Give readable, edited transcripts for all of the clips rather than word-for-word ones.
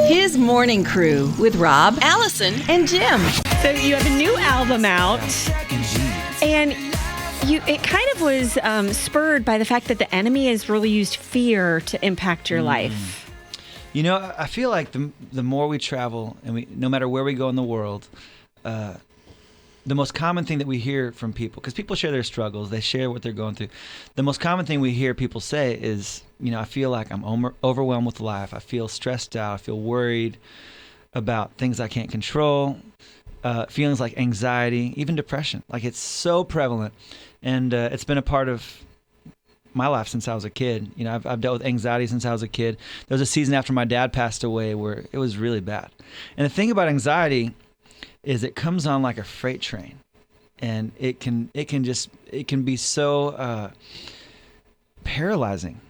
His Morning Crew with Rob, Allison, and Jim. So you have a new album out, and it kind of was spurred by the fact that the enemy has really used fear to impact your life. You know, I feel like the more we travel, and no matter where we go in the world, the most common thing that we hear from people, because people share their struggles, they share what they're going through. The most common thing we hear people say is, you know, I feel like I'm overwhelmed with life. I feel stressed out. I feel worried about things I can't control, feelings like anxiety, even depression. Like, it's so prevalent. And it's been a part of my life since I was a kid. You know, I've dealt with anxiety since I was a kid. There was a season after my dad passed away where it was really bad. And the thing about anxiety is it comes on like a freight train, and it can be so paralyzing.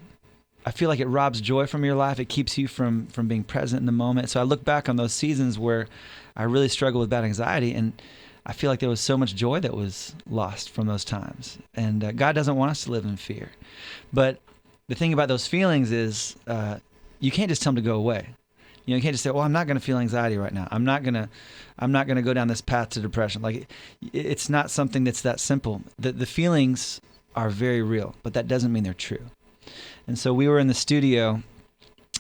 I feel like it robs joy from your life. It keeps you from being present in the moment. So I look back on those seasons where I really struggled with bad anxiety, and I feel like there was so much joy that was lost from those times. And God doesn't want us to live in fear. But the thing about those feelings is you can't just tell them to go away. You know, you can't just say, well, I'm not going to feel anxiety right now. I'm not going to go down this path to depression. Like, it's not something that's that simple. The feelings are very real, but that doesn't mean they're true. And so we were in the studio.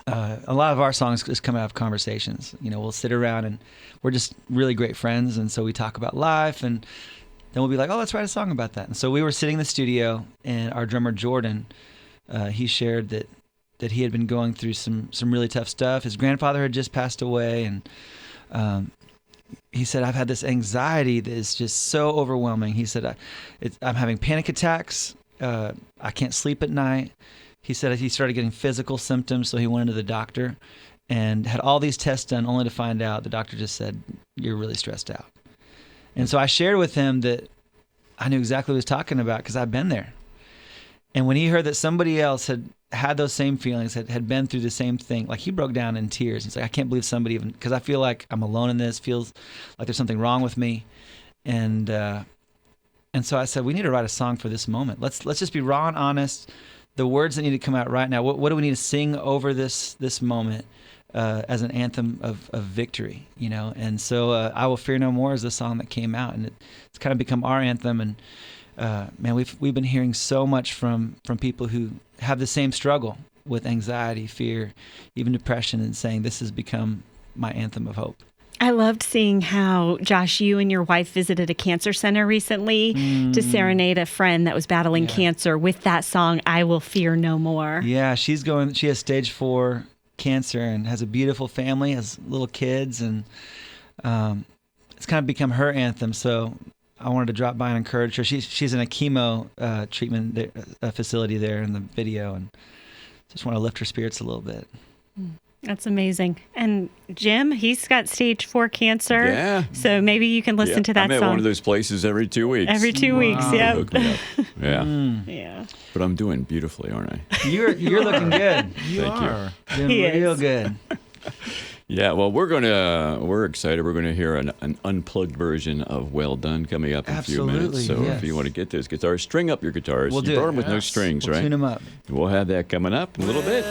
A lot of our songs just come out of conversations. You know, we'll sit around and we're just really great friends. And so we talk about life, and then we'll be like, oh, let's write a song about that. And so we were sitting in the studio, and our drummer, Jordan, he shared that he had been going through some really tough stuff. His grandfather had just passed away, and he said, I've had this anxiety that is just so overwhelming. He said, I'm having panic attacks. I can't sleep at night. He said he started getting physical symptoms, so he went into the doctor and had all these tests done, only to find out the doctor just said, you're really stressed out. And so I shared with him that I knew exactly what he was talking about because I've been there. And when he heard that somebody else had those same feelings, had been through the same thing, like, he broke down in tears. He's like, I can't believe somebody even, because I feel like I'm alone in this, feels like there's something wrong with me. And so I said, we need to write a song for this moment. Let's just be raw and honest. The words that need to come out right now, what do we need to sing over this moment as an anthem of victory, you know? And so I Will Fear No More is the song that came out, and it's kind of become our anthem. And man, we've been hearing so much from people who have the same struggle with anxiety, fear, even depression, and saying this has become my anthem of hope. I loved seeing how, Josh, you and your wife visited a cancer center recently to serenade a friend that was battling cancer with that song, I Will Fear No More. Yeah, she has stage 4 cancer and has a beautiful family, has little kids, and it's kind of become her anthem. So I wanted to drop by and encourage her. She's in a chemo treatment facility there in the video, and just want to lift her spirits a little bit. That's amazing. And Jim, he's got stage 4 cancer. Yeah. So maybe you can listen to that I'm at song. one of those places every 2 weeks. Every 2 weeks, yeah. Hook me up. Yeah. Yeah. But I'm doing beautifully, aren't I? You're looking good. Thank you. Doing real good. Yeah, well, we're excited. We're going to hear an unplugged version of Well Done coming up in a few minutes. So if you want to get those guitars, string up your guitars. We'll you do brought it. them with no strings, We'll right? tune them up. We'll have that coming up in a little bit.